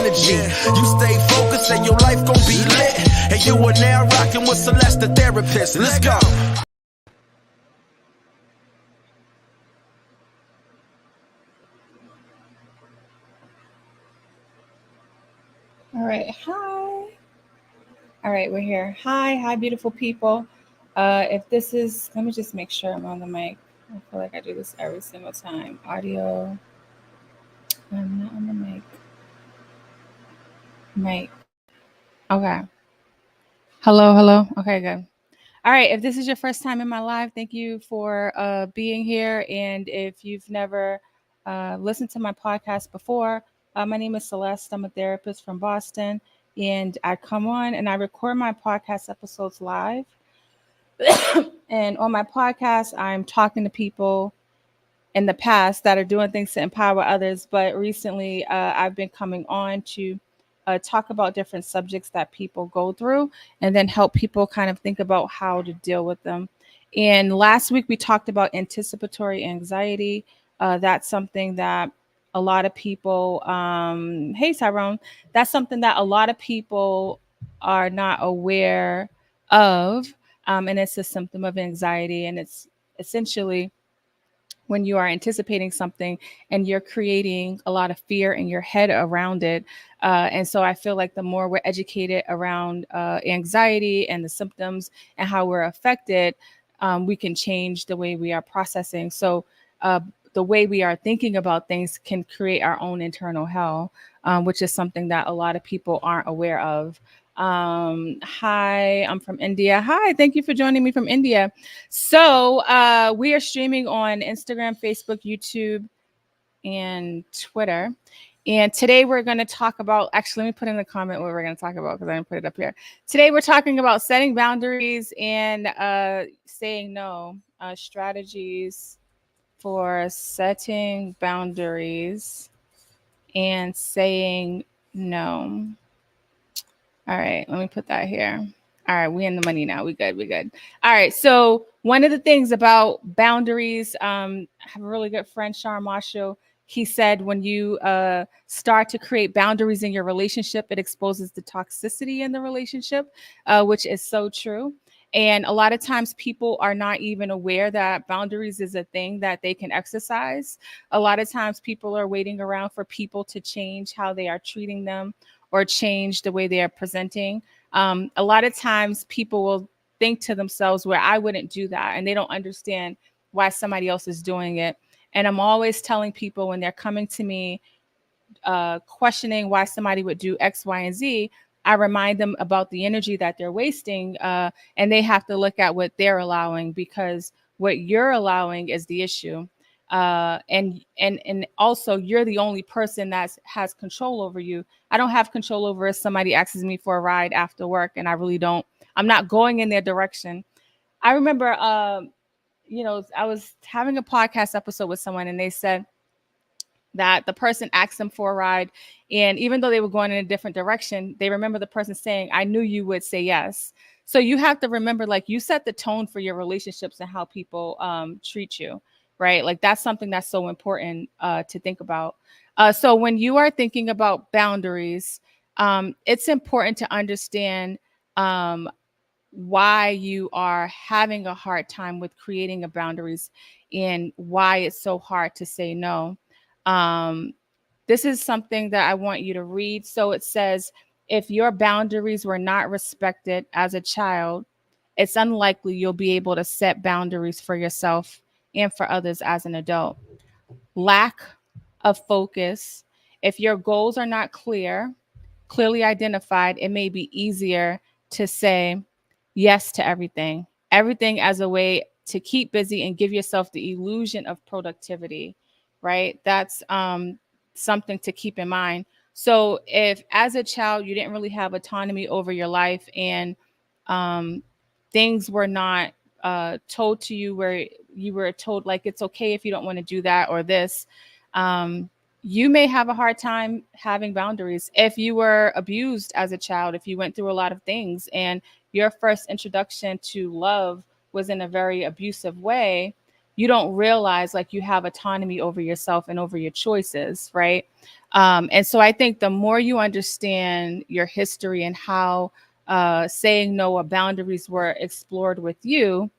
energy. You stay focused and your life gon' be lit. And you are now rocking with Celeste the Therapist. Let's go. All right. Hi. All right, we're here. Hi, beautiful people. If this is, let me just make sure I'm on the mic. I feel like I do this every single time. Audio. I'm not on the mic. Mic. Okay. Hello. Okay, good. All right. If this is your first time in my live, thank you for being here. And if you've never listened to my podcast before, my name is Celeste. I'm a therapist from Boston. And I come on and I record my podcast episodes live. And on my podcast, I'm talking to people in the past that are doing things to empower others. But recently, I've been coming on to talk about different subjects that people go through and then help people kind of think about how to deal with them. And last week, we talked about anticipatory anxiety. That's something that a lot of people, hey, Tyrone, that's something that a lot of people are not aware of. And it's a symptom of anxiety. And it's essentially when you are anticipating something and you're creating a lot of fear in your head around it. And so I feel like the more we're educated around anxiety and the symptoms and how we're affected, we can change the way we are processing. So the way we are thinking about things can create our own internal hell, which is something that a lot of people aren't aware of. Hi, I'm from India. Hi, thank you for joining me from India. So we are streaming on Instagram, Facebook, YouTube, and Twitter. And today we're going to talk about, actually, let me put in the comment what we're going to talk about because I didn't put it up here. Today we're talking about setting boundaries and saying no, strategies for setting boundaries and saying no. All right, let me put that here. All right, we in the money now. We good. All right, so one of the things about boundaries, I have a really good friend, Sean Marshall. He said when you start to create boundaries in your relationship, it exposes the toxicity in the relationship, which is so true. And a lot of times people are not even aware that boundaries is a thing that they can exercise. A lot of times people are waiting around for people to change how they are treating them or change the way they are presenting. A lot of times people will think to themselves where I wouldn't do that, and they don't understand why somebody else is doing it. And I'm always telling people when they're coming to me questioning why somebody would do X, Y, and Z, I remind them about the energy that they're wasting, and they have to look at what they're allowing, because what you're allowing is the issue. And also you're the only person that has control over you. I don't have control over if somebody asks me for a ride after work, and I really don't. I'm not going in their direction. I remember, I was having a podcast episode with someone, and they said that the person asked them for a ride, and even though they were going in a different direction, they remember the person saying, "I knew you would say yes." So you have to remember, like, you set the tone for your relationships and how people treat you. Right? Like that's something that's so important to think about. So when you are thinking about boundaries, it's important to understand why you are having a hard time with creating a boundaries and why it's so hard to say no. This is something that I want you to read. So it says, if your boundaries were not respected as a child, it's unlikely you'll be able to set boundaries for yourself and for others as an adult. Lack of focus. If your goals are not clearly identified, it may be easier to say yes to everything. Everything as a way to keep busy and give yourself the illusion of productivity, right? That's something to keep in mind. So if as a child you didn't really have autonomy over your life, and things were not told to you where you were told like it's okay if you don't want to do that or this, you may have a hard time having boundaries. If you were abused as a child, if you went through a lot of things and your first introduction to love was in a very abusive way, you don't realize like you have autonomy over yourself and over your choices, right? And so I think the more you understand your history and how saying no or boundaries were explored with you,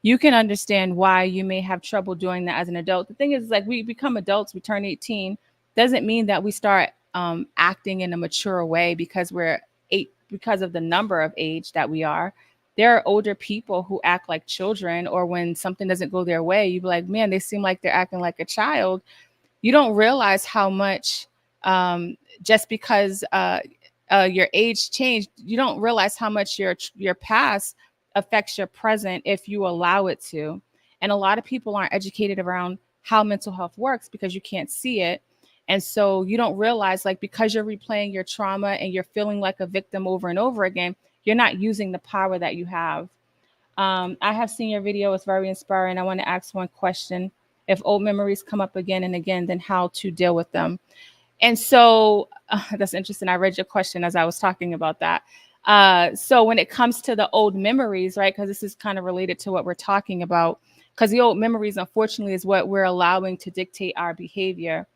you can understand why you may have trouble doing that as an adult. The thing is, like, we become adults, we turn 18, doesn't mean that we start acting in a mature way because we're eight, because of the number of age that we are. There are older people who act like children, or when something doesn't go their way, you be like, man, they seem like they're acting like a child. You don't realize how much, just because your age changed, you don't realize how much your past affects your present if you allow it to. And a lot of people aren't educated around how mental health works because you can't see it. And so you don't realize, like, because you're replaying your trauma and you're feeling like a victim over and over again, you're not using the power that you have. I have seen your video. It's very inspiring. I want to ask one question. If old memories come up again and again, then how to deal with them? And so that's interesting. I read your question as I was talking about that. So when it comes to the old memories, right, because this is kind of related to what we're talking about, because the old memories, unfortunately, is what we're allowing to dictate our behavior.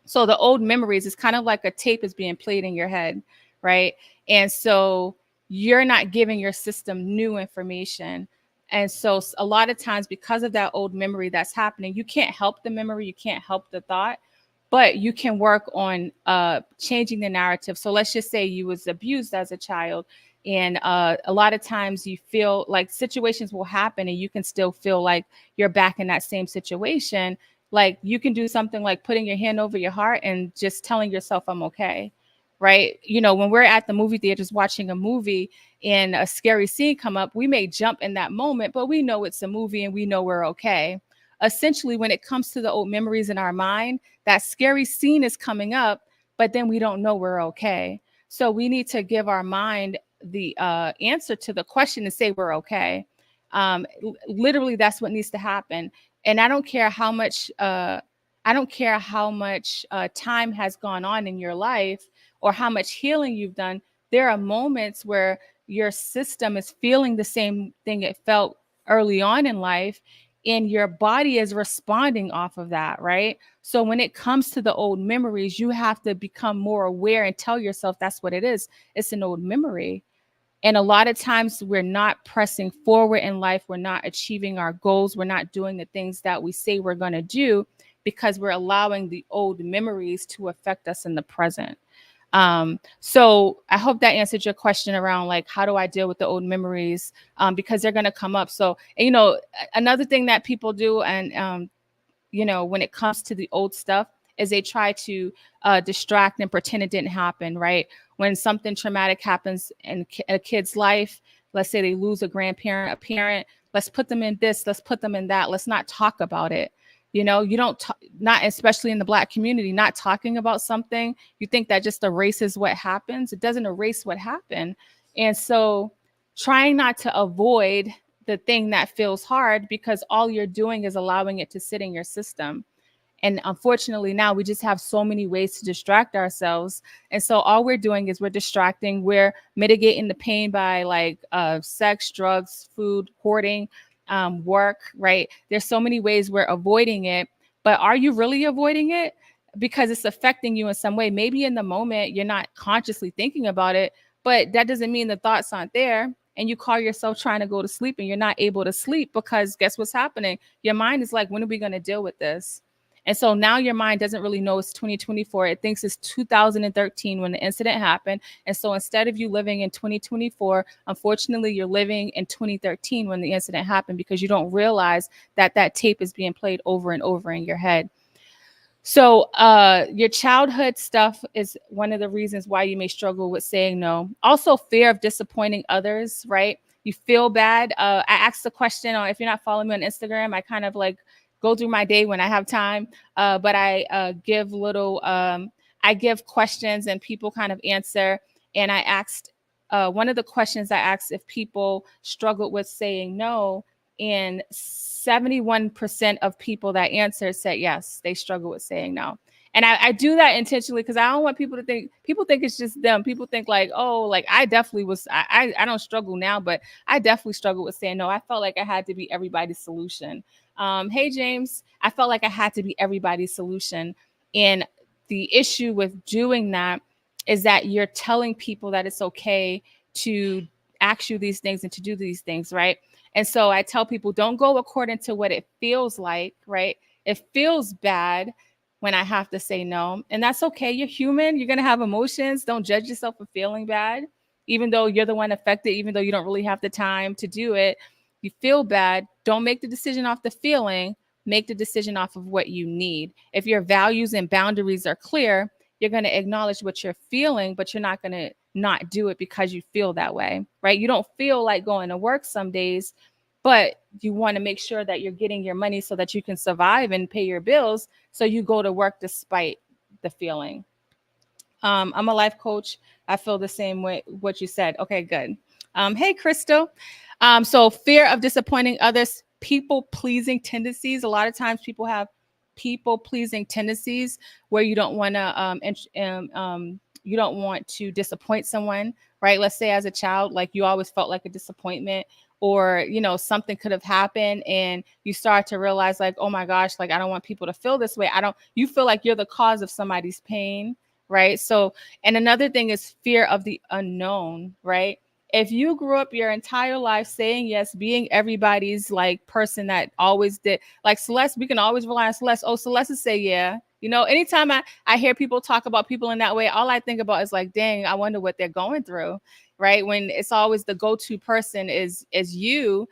So the old memories is kind of like a tape is being played in your head, right? And so you're not giving your system new information. And so a lot of times, because of that old memory that's happening, you can't help the memory, you can't help the thought, but you can work on changing the narrative. So let's just say you was abused as a child, and a lot of times you feel like situations will happen and you can still feel like you're back in that same situation. Like, you can do something like putting your hand over your heart and just telling yourself, I'm okay. Right. You know, when we're at the movie theater just watching a movie and a scary scene come up, we may jump in that moment, but we know it's a movie and we know we're okay. Essentially, when it comes to the old memories in our mind, that scary scene is coming up, but then we don't know we're okay. So we need to give our mind the answer to the question and say we're okay. Literally, that's what needs to happen. And I don't care how much time has gone on in your life or how much healing you've done. There are moments where your system is feeling the same thing it felt early on in life, and your body is responding off of that, right? So when it comes to the old memories, you have to become more aware and tell yourself that's what it is. It's an old memory. And a lot of times we're not pressing forward in life. We're not achieving our goals. We're not doing the things that we say we're going to do because we're allowing the old memories to affect us in the present. So I hope that answered your question around, like, how do I deal with the old memories? Because they're going to come up. So, you know, another thing that people do, and you know, when it comes to the old stuff, is they try to distract and pretend it didn't happen, right? When something traumatic happens in a kid's life, let's say they lose a grandparent, a parent, let's put them in this, let's put them in that. Let's not talk about it. You know, you don't, not especially in the Black community, not talking about something, you think that just erases what happens. It doesn't erase what happened. And so trying not to avoid the thing that feels hard, because all you're doing is allowing it to sit in your system. And unfortunately, now we just have so many ways to distract ourselves. And so all we're doing is we're distracting. We're mitigating the pain by, like, sex, drugs, food, hoarding, work, right? There's so many ways we're avoiding it. But are you really avoiding it? Because it's affecting you in some way. Maybe in the moment you're not consciously thinking about it, but that doesn't mean the thoughts aren't there. And you call yourself trying to go to sleep and you're not able to sleep because guess what's happening? Your mind is like, when are we going to deal with this? And so now your mind doesn't really know it's 2024. It thinks it's 2013 when the incident happened. And so instead of you living in 2024, unfortunately, you're living in 2013 when the incident happened, because you don't realize that that tape is being played over and over in your head. So your childhood stuff is one of the reasons why you may struggle with saying no. Also, fear of disappointing others, right? You feel bad. I asked the question, if you're not following me on Instagram, I kind of like go through my day when I have time. But I give questions and people kind of answer. And I asked, one of the questions I asked if people struggled with saying no, and 71% of people that answered said yes, they struggle with saying no. And I do that intentionally because I don't want people to think, people think it's just them. People think like, oh, like I definitely was, I don't struggle now, but I definitely struggled with saying no. I felt like I had to be everybody's solution. Hey, James, I felt like I had to be everybody's solution. And the issue with doing that is that you're telling people that it's okay to ask you these things and to do these things, right? And so I tell people, don't go according to what it feels like, right? It feels bad when I have to say no. And that's okay. You're human. You're going to have emotions. Don't judge yourself for feeling bad, even though you're the one affected, even though you don't really have the time to do it. You feel bad. Don't make the decision off the feeling. Make the decision off of what you need. If your values and boundaries are clear, you're going to acknowledge what you're feeling, but you're not going to not do it because you feel that way, right? You don't feel like going to work some days, but you want to make sure that you're getting your money so that you can survive and pay your bills. So you go to work despite the feeling. I'm a life coach. I feel the same way what you said. Okay, good. Hey, Crystal. So fear of disappointing others, people pleasing tendencies. A lot of times people have people pleasing tendencies where you don't want to you don't want to disappoint someone, right? Let's say as a child, like you always felt like a disappointment, or something could have happened and you start to realize like, oh my gosh, like I don't want people to feel this way. You feel like you're the cause of somebody's pain, right? So, and another thing is fear of the unknown, right? If you grew up your entire life saying yes, being everybody's like person that always did, like Celeste, we can always rely on Celeste. Oh, Celeste will say yeah. Anytime I hear people talk about people in that way, all I think about is like, dang, I wonder what they're going through, right? When it's always the go-to person is you.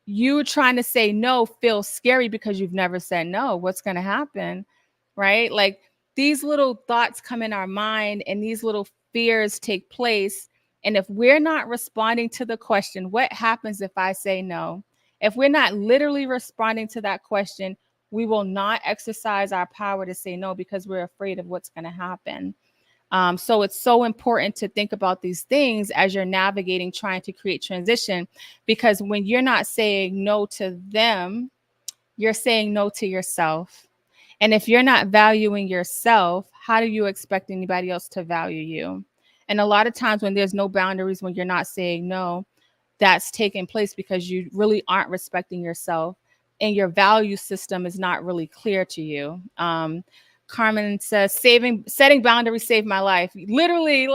You trying to say no feels scary because you've never said no. What's going to happen, right? Like these little thoughts come in our mind and these little fears take place. And if we're not responding to the question, what happens if I say no? If we're not literally responding to that question, we will not exercise our power to say no because we're afraid of what's going to happen. So it's so important to think about these things as you're navigating, trying to create transition, because when you're not saying no to them, you're saying no to yourself. And if you're not valuing yourself, how do you expect anybody else to value you? And a lot of times when there's no boundaries, when you're not saying no, that's taking place because you really aren't respecting yourself and your value system is not really clear to you. Carmen says, setting boundaries saved my life. Literally,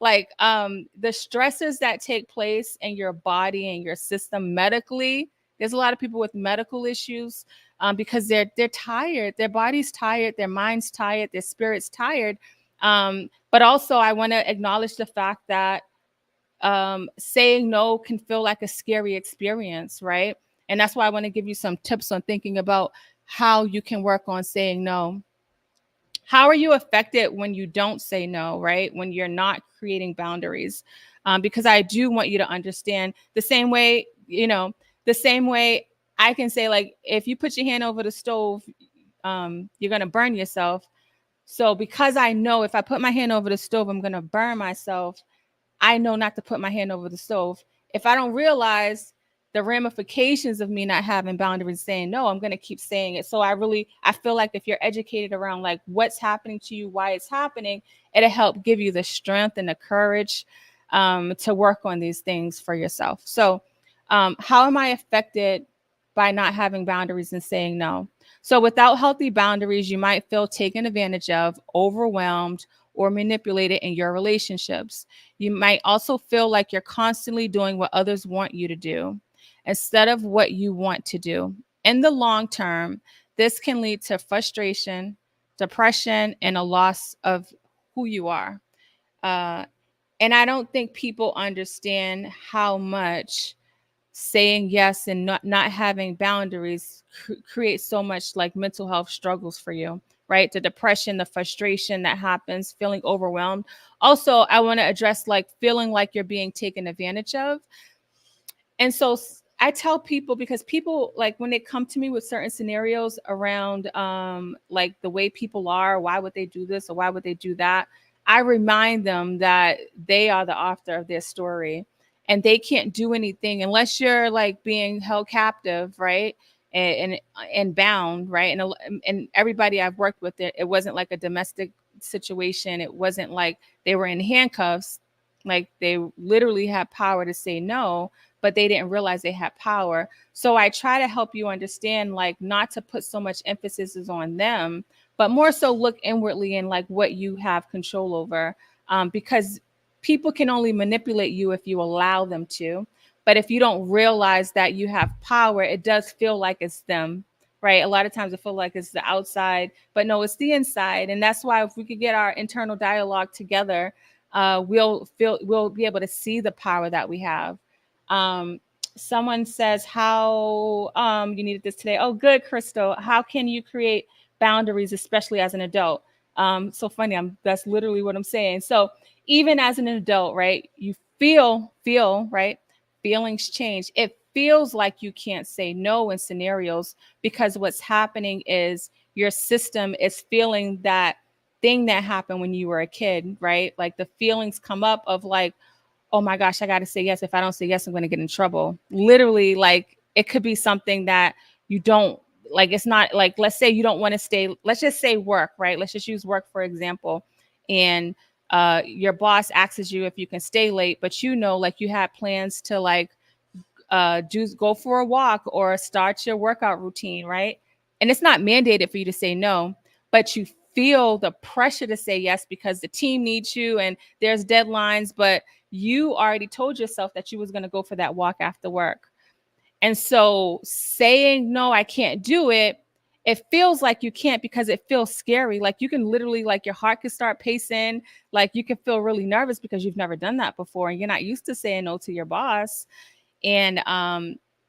the stresses that take place in your body and your system medically. There's a lot of people with medical issues because they're tired. Their body's tired, their mind's tired, their spirit's tired. But also, I want to acknowledge the fact that saying no can feel like a scary experience, right? And that's why I want to give you some tips on thinking about how you can work on saying no. How are you affected when you don't say no, right? When you're not creating boundaries? Because I do want you to understand the same way I can say, like, if you put your hand over the stove, you're going to burn yourself. So because I know if I put my hand over the stove, I'm going to burn myself, I know not to put my hand over the stove. If I don't realize the ramifications of me not having boundaries, saying no, I'm going to keep saying it. So I feel like if you're educated around like what's happening to you, why it's happening, it'll help give you the strength and the courage to work on these things for yourself. So how am I affected by not having boundaries and saying no? So without healthy boundaries, you might feel taken advantage of, overwhelmed, or manipulated in your relationships. You might also feel like you're constantly doing what others want you to do instead of what you want to do. In the long term, this can lead to frustration, depression, and a loss of who you are. And I don't think people understand how much saying yes and not having boundaries creates so much like mental health struggles for you, right? The depression, the frustration that happens, feeling overwhelmed. Also, I want to address like feeling like you're being taken advantage of. And so I tell people, because people like when they come to me with certain scenarios around like the way people are, why would they do this or why would they do that? I remind them that they are the author of their story and they can't do anything unless you're like being held captive, right? and bound, right? And everybody I've worked with, it wasn't like a domestic situation. It wasn't like they were in handcuffs. Like they literally had power to say no, but they didn't realize they had power. So I try to help you understand, like, not to put so much emphasis on them, but more so look inwardly and like what you have control over, because people can only manipulate you if you allow them to. But if you don't realize that you have power, it does feel like it's them, right? A lot of times it feels like it's the outside, but no, it's the inside. And that's why if we could get our internal dialogue together, we'll be able to see the power that we have. Um, Someone says, how you needed this today. Oh, good, Crystal. How can you create boundaries, especially as an adult? So funny. That's literally what I'm saying. So even as an adult, right? You feel, right? Feelings change. It feels like you can't say no in scenarios, because what's happening is your system is feeling that thing that happened when you were a kid, right? Like the feelings come up of like, oh my gosh, I got to say yes. If I don't say yes, I'm going to get in trouble. Literally, like it could be something that you don't like. It's not like, let's say you don't want to stay. Let's just say work, right? Let's just use work for example. And your boss asks you if you can stay late, but you know, like you had plans to like go for a walk or start your workout routine, right? And it's not mandated for you to say no, but you feel the pressure to say yes because the team needs you and there's deadlines, but you already told yourself that you was going to go for that walk after work. And so saying no, I can't do it, it feels like you can't because it feels scary. Like you can literally, like your heart can start pacing, like you can feel really nervous because you've never done that before and you're not used to saying no to your boss, and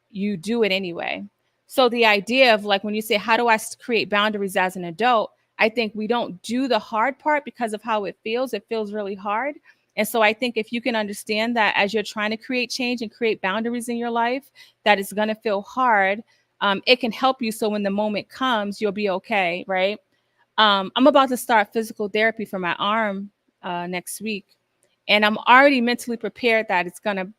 you do it anyway. So the idea of like when you say, how do I create boundaries as an adult? I think we don't do the hard part because of how it feels. It feels really hard. And so I think if you can understand that as you're trying to create change and create boundaries in your life, that it's going to feel hard, it can help you. So when the moment comes, you'll be okay, right? I'm about to start physical therapy for my arm next week. And I'm already mentally prepared that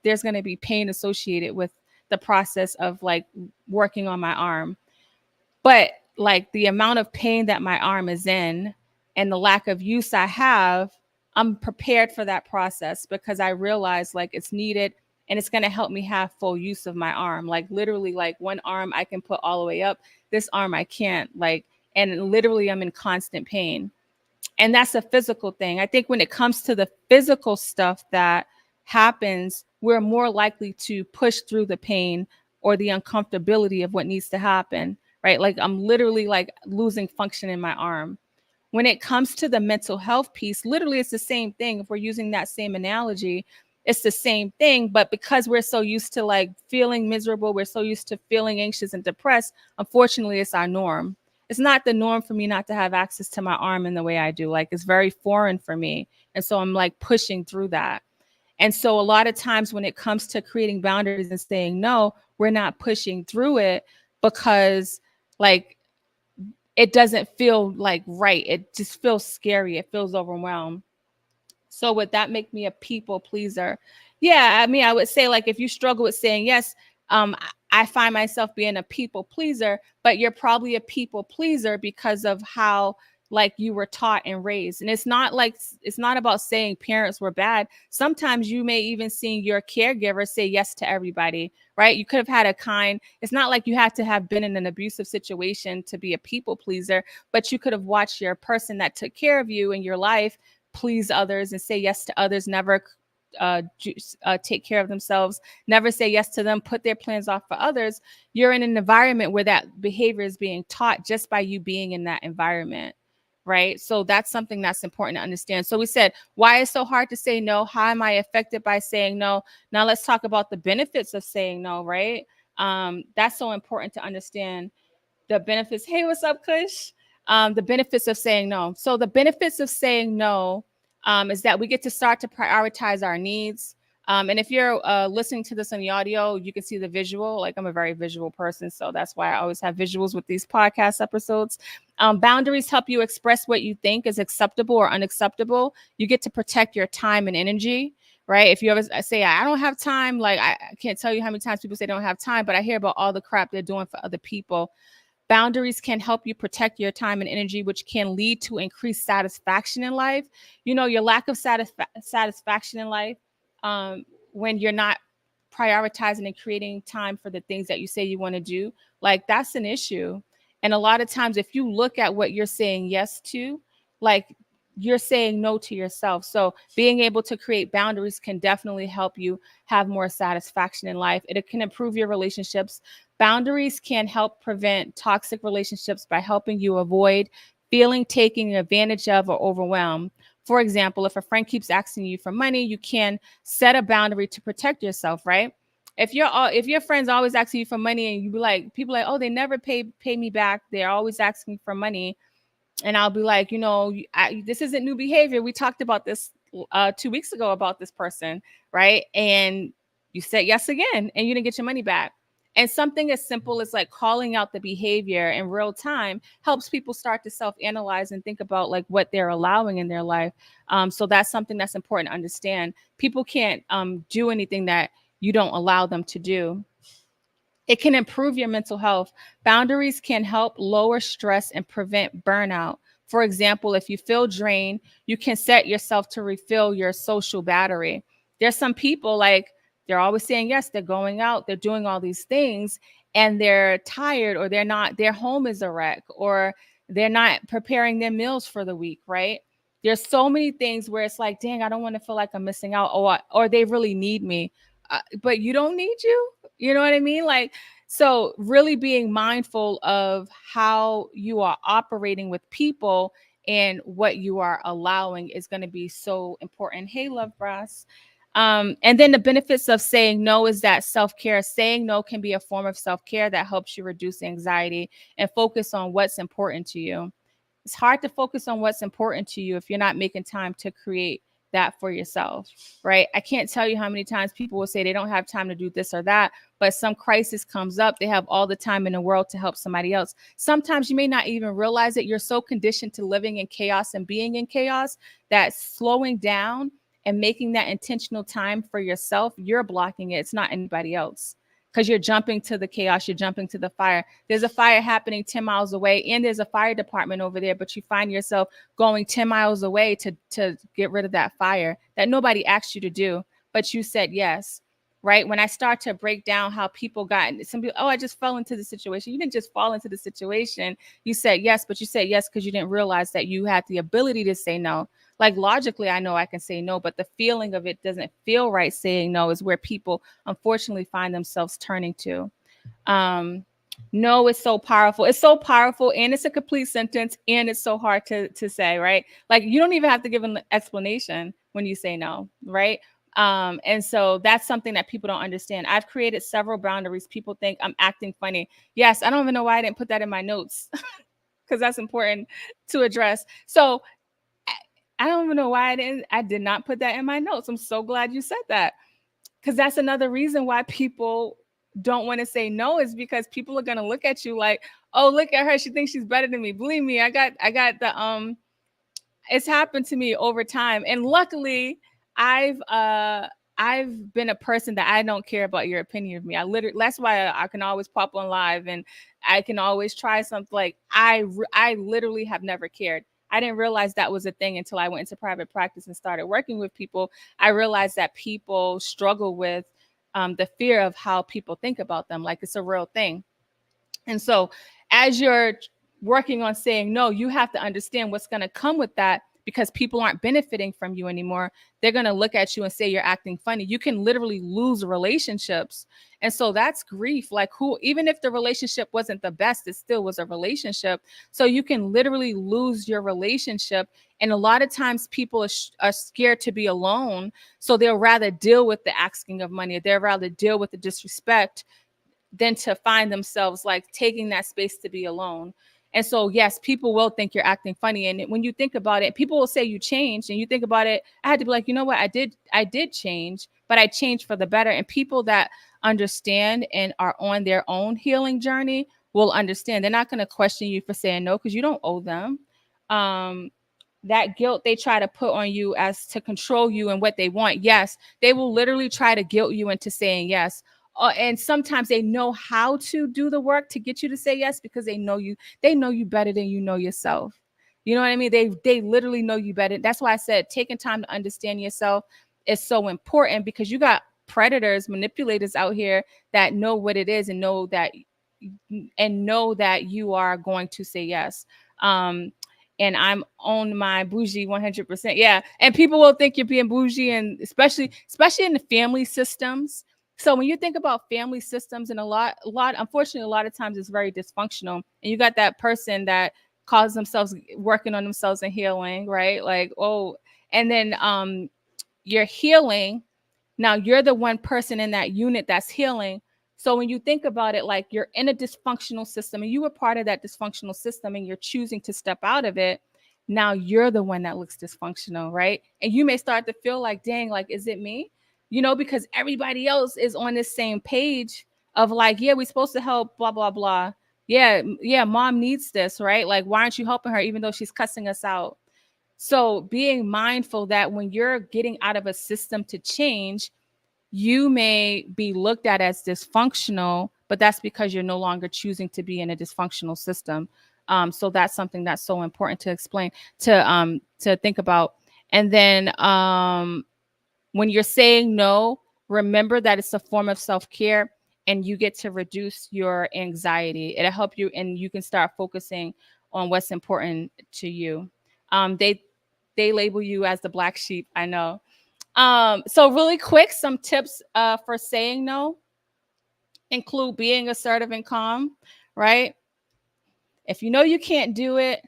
there's gonna be pain associated with the process of like working on my arm. But like the amount of pain that my arm is in and the lack of use I have, I'm prepared for that process because I realize like it's needed and it's going to help me have full use of my arm. Like literally, like one arm I can put all the way up, this arm I can't. Like, and literally I'm in constant pain. And that's a physical thing. I think when it comes to the physical stuff that happens, we're more likely to push through the pain or the uncomfortability of what needs to happen, right? Like I'm literally like losing function in my arm. When it comes to the mental health piece, literally it's the same thing. If we're using that same analogy, it's the same thing. But because we're so used to like feeling miserable, we're so used to feeling anxious and depressed, unfortunately, it's our norm. It's not the norm for me not to have access to my arm in the way I do. Like it's very foreign for me. And so I'm like pushing through that. And so a lot of times when it comes to creating boundaries and saying no, we're not pushing through it because like it doesn't feel like right. It just feels scary. It feels overwhelmed. So would that make me a people pleaser? Yeah, I mean, I would say like if you struggle with saying yes, I find myself being a people pleaser, but you're probably a people pleaser because of how like you were taught and raised. And it's not about saying parents were bad. Sometimes you may even see your caregiver say yes to everybody, right? You could have had it's not like you had to have been in an abusive situation to be a people pleaser, but you could have watched your person that took care of you in your life please others and say yes to others, never take care of themselves, never say yes to them, put their plans off for others. You're in an environment where that behavior is being taught just by you being in that environment, right? So that's something that's important to understand. So we said, why is it so hard to say no? How am I affected by saying no? Now let's talk about the benefits of saying no, right? That's so important to understand the benefits. Hey, what's up, Kush? The benefits of saying no. So the benefits of saying no is that we get to start to prioritize our needs. And if you're listening to this on the audio, you can see the visual. Like I'm a very visual person, so that's why I always have visuals with these podcast episodes. Boundaries help you express what you think is acceptable or unacceptable. You get to protect your time and energy, right? If you ever say, I don't have time, like I can't tell you how many times people say they don't have time, but I hear about all the crap they're doing for other people. Boundaries can help you protect your time and energy, which can lead to increased satisfaction in life. Your lack of satisfaction in life, when you're not prioritizing and creating time for the things that you say you want to do, like that's an issue. And a lot of times, if you look at what you're saying yes to, like you're saying no to yourself. So being able to create boundaries can definitely help you have more satisfaction in life. It can improve your relationships. Boundaries can help prevent toxic relationships by helping you avoid feeling taken advantage of or overwhelmed. For example, if a friend keeps asking you for money, you can set a boundary to protect yourself, right? If your friends always asking you for money and you be like, people like, oh, they never pay me back. They're always asking for money. And I'll be like, this isn't new behavior. We talked about this 2 weeks ago about this person, right? And you said yes again, and you didn't get your money back. And something as simple as like calling out the behavior in real time helps people start to self-analyze and think about like what they're allowing in their life. So that's something that's important to understand. People can't do anything that you don't allow them to do. It can improve your mental health. Boundaries can help lower stress and prevent burnout. For example, if you feel drained, you can set yourself to refill your social battery. There's some people like they're always saying yes, they're going out, they're doing all these things, and they're tired or they're not, their home is a wreck or they're not preparing their meals for the week, right? There's so many things where it's like, dang, I don't want to feel like I'm missing out or they really need me. But you don't need you. You know what I mean? Like, so really being mindful of how you are operating with people and what you are allowing is going to be so important. Hey, love brass. And then the benefits of saying no is that self-care. Saying no can be a form of self-care that helps you reduce anxiety and focus on what's important to you. It's hard to focus on what's important to you if you're not making time to create that for yourself, right? I can't tell you how many times people will say they don't have time to do this or that, but some crisis comes up. They have all the time in the world to help somebody else. Sometimes you may not even realize that you're so conditioned to living in chaos and being in chaos that slowing down and making that intentional time for yourself, you're blocking it. It's not anybody else. Because you're jumping to the chaos, you're jumping to the fire. There's a fire happening 10 miles away, and there's a fire department over there, but you find yourself going 10 miles away to get rid of that fire that nobody asked you to do, but you said yes, right? When I start to break down how people got, some people, oh, I just fell into the situation. You didn't just fall into the situation. You said yes, but you said yes because you didn't realize that you had the ability to say no. Like logically, I know I can say no, but the feeling of it doesn't feel right. Saying no is where people unfortunately find themselves turning to. No, it's so powerful. It's so powerful, and it's a complete sentence, and it's so hard to say, right? Like you don't even have to give an explanation when you say no, right? And so that's something that people don't understand. I've created several boundaries. People think I'm acting funny. Yes, I don't even know why I didn't put that in my notes because that's important to address. So I don't even know why I did not put that in my notes. I'm so glad you said that. Because that's another reason why people don't want to say no is because people are going to look at you like, oh, look at her. She thinks she's better than me. Believe me, I got the, it's happened to me over time. And luckily I've been a person that I don't care about your opinion of me. That's why I can always pop on live and I can always try something. Like I literally have never cared. I didn't realize that was a thing until I went into private practice and started working with people. I realized that people struggle with the fear of how people think about them. Like it's a real thing. And so as you're working on saying no, you have to understand what's going to come with that because people aren't benefiting from you anymore. They're going to look at you and say you're acting funny. You can literally lose relationships. And so that's grief. Like even if the relationship wasn't the best, it still was a relationship. So you can literally lose your relationship. And a lot of times people are scared to be alone. So they'll rather deal with the asking of money. They'll rather deal with the disrespect than to find themselves like taking that space to be alone. And so, yes, people will think you're acting funny. And when you think about it, people will say you changed and you think about it. I had to be like, you know what? I did change, but I changed for the better. And people that understand and are on their own healing journey will understand. They're not going to question you for saying no because you don't owe them. that guilt they try to put on you as to control you and what they want. Yes, they will literally try to guilt you into saying yes. And sometimes they know how to do the work to get you to say yes because they know you. They know you better than you know yourself. You know what I mean? They literally know you better. That's why I said taking time to understand yourself is so important, because you got predators, manipulators out here that know what it is and know that you are going to say yes. And I'm on my bougie 100%. Yeah. And people will think you're being bougie, and especially in the family systems. So when you think about family systems, and unfortunately, a lot of times it's very dysfunctional. And you got that person that calls themselves working on themselves and healing, right? Like, oh, and then you're healing. Now you're the one person in that unit that's healing. So when you think about it, like you're in a dysfunctional system and you were part of that dysfunctional system and you're choosing to step out of it. Now you're the one that looks dysfunctional, right? And you may start to feel like, dang, like, is it me? Because everybody else is on this same page of like, yeah, we're supposed to help, blah, blah, blah. Yeah, mom needs this, right? Like, why aren't you helping her even though she's cussing us out? So being mindful that when you're getting out of a system to change, you may be looked at as dysfunctional, but that's because you're no longer choosing to be in a dysfunctional system. So that's something that's so important to explain, to think about. And then when you're saying no, remember that it's a form of self-care, and you get to reduce your anxiety. It'll help you, and you can start focusing on what's important to you. They label you as the black sheep, I know. So really quick, some tips for saying no include being assertive and calm, right? If you know you can't do it,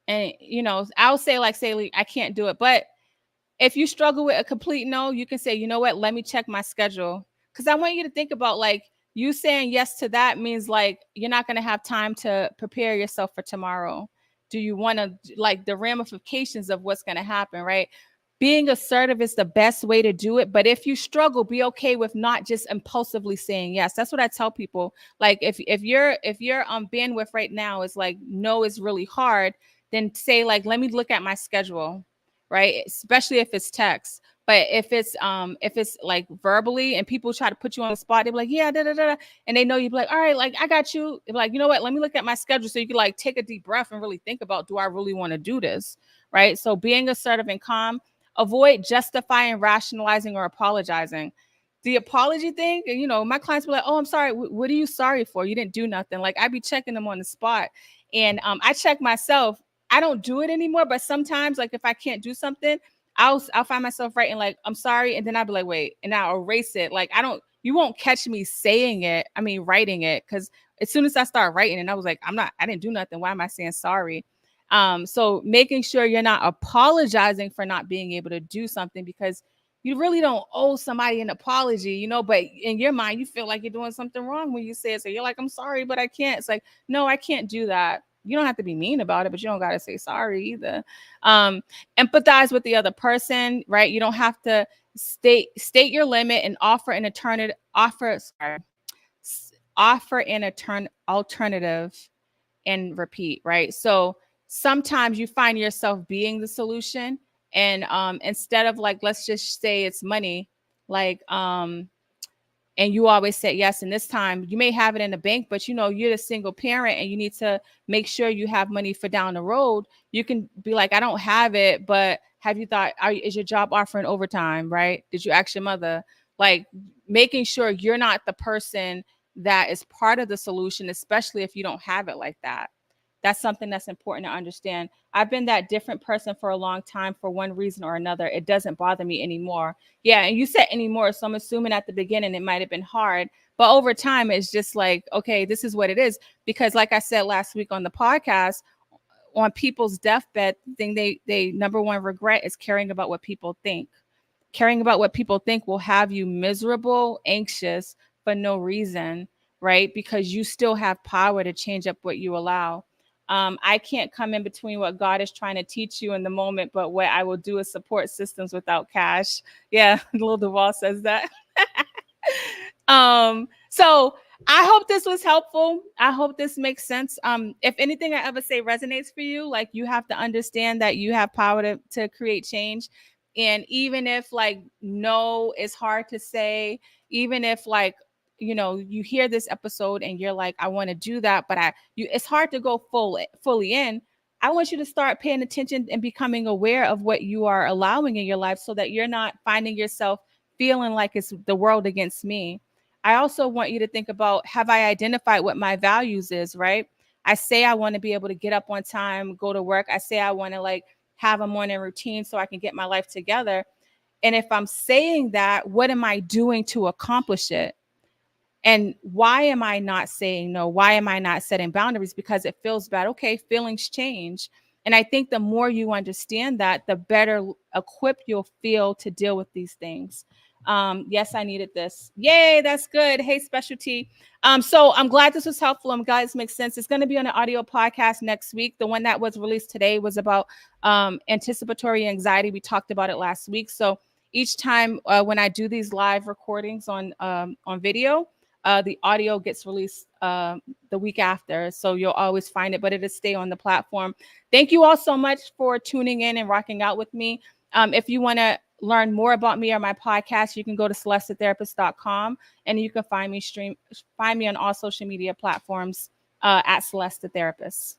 and I'll say I can't do it, but if you struggle with a complete no, you can say, you know what, let me check my schedule. Because I want you to think about, like, you saying yes to that means like you're not going to have time to prepare yourself for tomorrow. Do you want to, like, the ramifications of what's going to happen, right? Being assertive is the best way to do it. But if you struggle, be okay with not just impulsively saying yes. That's what I tell people. Like, if your bandwidth right now is like no is really hard, then say, like, let me look at my schedule, right? Especially if it's text. But if it's like verbally and people try to put you on the spot, they're like, yeah, da, da, da, and they know you'd be like, all right, like, I got you. They're like, you know what? Let me look at my schedule, so you can like take a deep breath and really think about, do I really want to do this? Right. So being assertive and calm, avoid justifying, rationalizing, or apologizing. The apology thing, my clients were like, oh, I'm sorry. What are you sorry for? You didn't do nothing. Like, I'd be checking them on the spot. And I check myself. I don't do it anymore, but sometimes, like, if I can't do something, I'll find myself writing like, I'm sorry, and then I'll be like, wait, and I'll erase it. Like, you won't catch me saying it. I mean, writing it, because as soon as I start writing, and I was like, I didn't do nothing. Why am I saying sorry? So making sure you're not apologizing for not being able to do something, because you really don't owe somebody an apology, but in your mind, you feel like you're doing something wrong when you say it. So you're like, I'm sorry, but I can't. It's like, no, I can't do that. You don't have to be mean about it, but you don't got to say sorry either. Empathize with the other person, right? You don't have to state your limit and offer an alternative and repeat, right? So sometimes you find yourself being the solution, and instead of, like, let's just say it's money, like, and you always say yes, and this time you may have it in the bank, but you're the single parent and you need to make sure you have money for down the road. You can be like, I don't have it, but have you thought, is your job offering overtime, right? Did you ask your mother? Like, making sure you're not the person that is part of the solution, especially if you don't have it like that. That's something that's important to understand. I've been that different person for a long time for one reason or another. It doesn't bother me anymore. Yeah, and you said anymore, so I'm assuming at the beginning it might have been hard, but over time it's just like, okay, this is what it is. Because like I said last week on the podcast, on people's deathbed, thing they number one regret is caring about what people think. Caring about what people think will have you miserable, anxious for no reason, right? Because you still have power to change up what you allow. I can't come in between what God is trying to teach you in the moment, but what I will do is support systems without cash. Yeah, Lil Duval says that. So I hope this was helpful. I hope this makes sense. If anything I ever say resonates for you, like you have to understand that you have power to create change. And even if like no is hard to say, even if like, you hear this episode and you're like, I want to do that, but it's hard to go fully in. I want you to start paying attention and becoming aware of what you are allowing in your life so that you're not finding yourself feeling like it's the world against me. I also want you to think about, have I identified what my values is, right? I say I want to be able to get up on time, go to work. I say I want to like have a morning routine so I can get my life together. And if I'm saying that, what am I doing to accomplish it? And why am I not saying no? Why am I not setting boundaries? Because it feels bad. Okay, feelings change. And I think the more you understand that, the better equipped you'll feel to deal with these things. Yes, I needed this. Yay, that's good. Hey, specialty. So I'm glad this was helpful. I'm glad this makes sense. It's going to be on an audio podcast next week. The one that was released today was about anticipatory anxiety. We talked about it last week. So each time when I do these live recordings on video, the audio gets released the week after. So you'll always find it, but it'll stay on the platform. Thank you all so much for tuning in and rocking out with me. If you want to learn more about me or my podcast, you can go to celestetherapist.com and you can find me on all social media platforms at Celeste the Therapist.